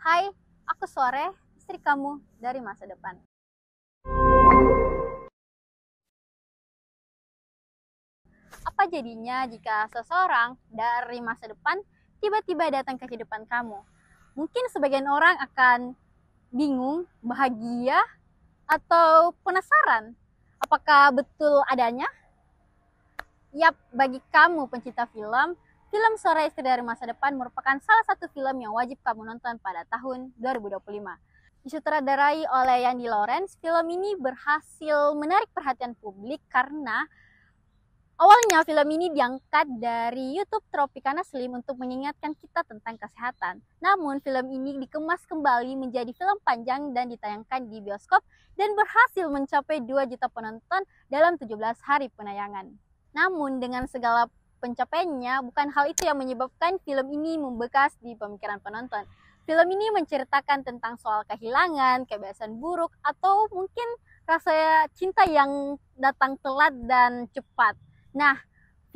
Hai, aku Sore, istri kamu dari masa depan. Apa jadinya jika seseorang dari masa depan tiba-tiba datang ke kehidupan kamu? Mungkin sebagian orang akan bingung, bahagia, atau penasaran. Apakah betul adanya? Yap, bagi kamu pencinta film, film Sore Istri dari Masa Depan merupakan salah satu film yang wajib kamu nonton pada tahun 2025. Disutradarai oleh Yandi Lawrence, film ini berhasil menarik perhatian publik karena awalnya film ini diangkat dari YouTube Tropicana Slim untuk mengingatkan kita tentang kesehatan. Namun film ini dikemas kembali menjadi film panjang dan ditayangkan di bioskop dan berhasil mencapai 2 juta penonton dalam 17 hari penayangan. Namun dengan segala pencapaiannya, bukan hal itu yang menyebabkan film ini membekas di pemikiran penonton. Film ini menceritakan tentang soal kehilangan, kebiasaan buruk, atau mungkin rasa cinta yang datang telat dan cepat. Nah,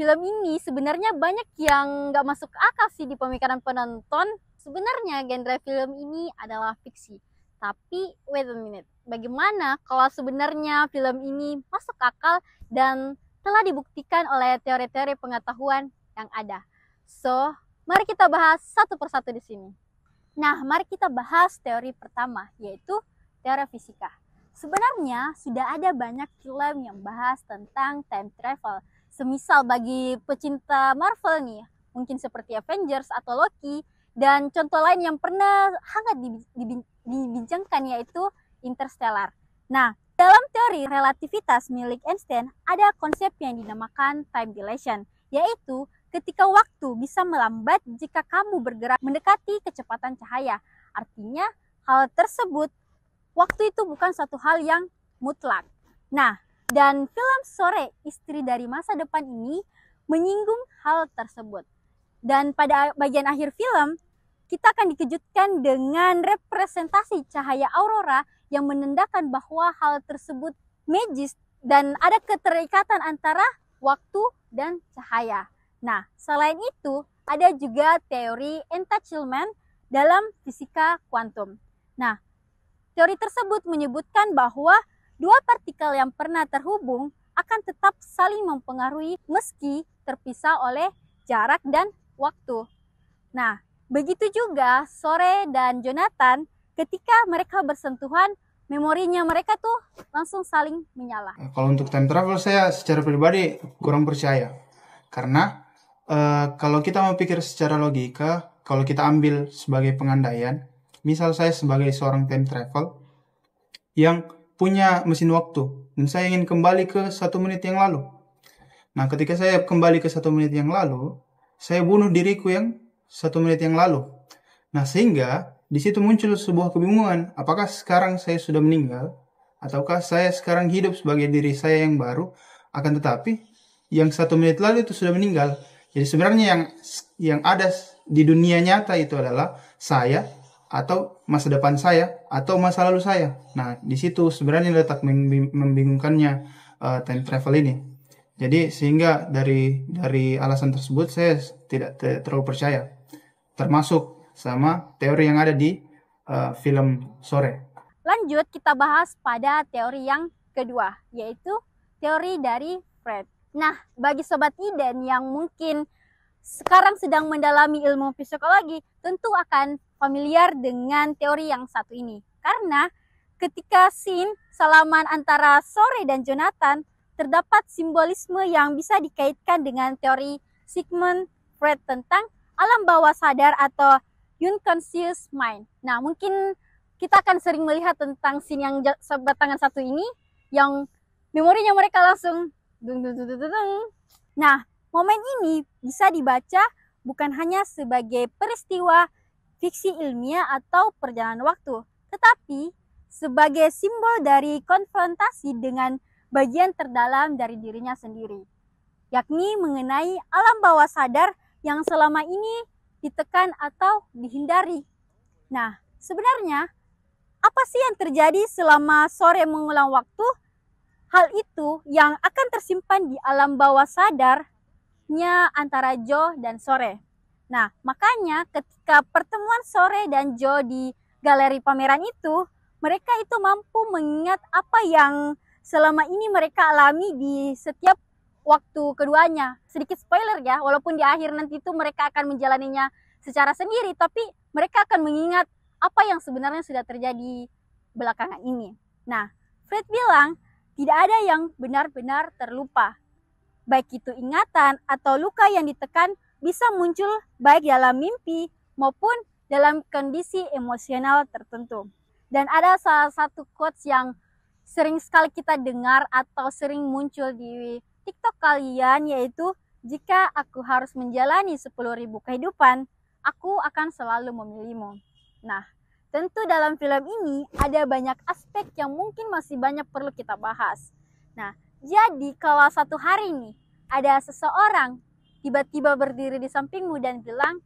film ini sebenarnya banyak yang gak masuk akal sih di pemikiran penonton. Sebenarnya genre film ini adalah fiksi. Tapi, wait a minute, bagaimana kalau sebenarnya film ini masuk akal dan telah dibuktikan oleh teori-teori pengetahuan yang ada? So, mari kita bahas satu persatu di sini. Nah, mari kita bahas teori pertama, yaitu teori fisika. Sebenarnya sudah ada banyak film yang bahas tentang time travel. Semisal bagi pecinta Marvel nih, mungkin seperti Avengers atau Loki, dan contoh lain yang pernah hangat dibincangkan yaitu Interstellar. Nah, dalam teori relativitas milik Einstein, ada konsep yang dinamakan time dilation, yaitu ketika waktu bisa melambat jika kamu bergerak mendekati kecepatan cahaya. Artinya, hal tersebut, waktu itu bukan satu hal yang mutlak. Nah, dan film Sore Istri dari Masa Depan ini menyinggung hal tersebut. Dan pada bagian akhir film, kita akan dikejutkan dengan representasi cahaya aurora yang menandakan bahwa hal tersebut magis dan ada keterikatan antara waktu dan cahaya. Nah, selain itu, ada juga teori entanglement dalam fisika kuantum. Nah, teori tersebut menyebutkan bahwa dua partikel yang pernah terhubung akan tetap saling mempengaruhi meski terpisah oleh jarak dan waktu. Nah, begitu juga Sore dan Jonathan, ketika mereka bersentuhan, memorinya mereka tuh langsung saling menyala. Kalau untuk time travel saya secara pribadi kurang percaya. Karena kalau kita mau pikir secara logika, kalau kita ambil sebagai pengandaian, misal saya sebagai seorang time travel yang punya mesin waktu dan saya ingin kembali ke 1 menit yang lalu. Nah, ketika saya kembali ke 1 menit yang lalu, saya bunuh diriku yang 1 menit yang lalu. Nah, sehingga di situ muncul sebuah kebingungan, apakah sekarang saya sudah meninggal ataukah saya sekarang hidup sebagai diri saya yang baru, akan tetapi yang 1 menit lalu itu sudah meninggal. Jadi sebenarnya yang ada di dunia nyata itu adalah saya atau masa depan saya atau masa lalu saya. Nah, di situ sebenarnya letak membingungkannya time travel ini. Jadi sehingga dari alasan tersebut saya tidak terlalu percaya. Termasuk sama teori yang ada di film Sore. Lanjut kita bahas pada teori yang kedua, yaitu teori dari Fred. Nah, bagi Sobat Iden yang mungkin sekarang sedang mendalami ilmu psikologi, tentu akan familiar dengan teori yang satu ini. Karena ketika scene salaman antara Sore dan Jonathan, terdapat simbolisme yang bisa dikaitkan dengan teori Sigmund Freud tentang alam bawah sadar atau unconscious mind. Nah, mungkin kita akan sering melihat tentang scene yang sebelah tangan satu ini, yang memorinya mereka langsung Nah, momen ini bisa dibaca bukan hanya sebagai peristiwa fiksi ilmiah atau perjalanan waktu, tetapi sebagai simbol dari konfrontasi dengan bagian terdalam dari dirinya sendiri, yakni mengenai alam bawah sadar yang selama ini ditekan atau dihindari. Nah, sebenarnya apa sih yang terjadi selama Sore mengulang waktu? Hal itu yang akan tersimpan di alam bawah sadarnya antara Jo dan Sore. Nah, makanya ketika pertemuan Sore dan Joe di galeri pameran itu, mereka itu mampu mengingat apa yang selama ini mereka alami di setiap waktu keduanya. Sedikit spoiler ya, walaupun di akhir nanti itu mereka akan menjalaninya secara sendiri, tapi mereka akan mengingat apa yang sebenarnya sudah terjadi belakangan ini. Nah, Fred bilang, tidak ada yang benar-benar terlupa. Baik itu ingatan atau luka yang ditekan bisa muncul baik dalam mimpi maupun dalam kondisi emosional tertentu. Dan ada salah satu quotes yang sering sekali kita dengar atau sering muncul di TikTok kalian, yaitu jika aku harus menjalani 10.000 kehidupan, aku akan selalu memilihmu. Nah, tentu dalam film ini ada banyak aspek yang mungkin masih banyak perlu kita bahas. Nah, jadi kalau satu hari nih ada seseorang tiba-tiba berdiri di sampingmu dan bilang,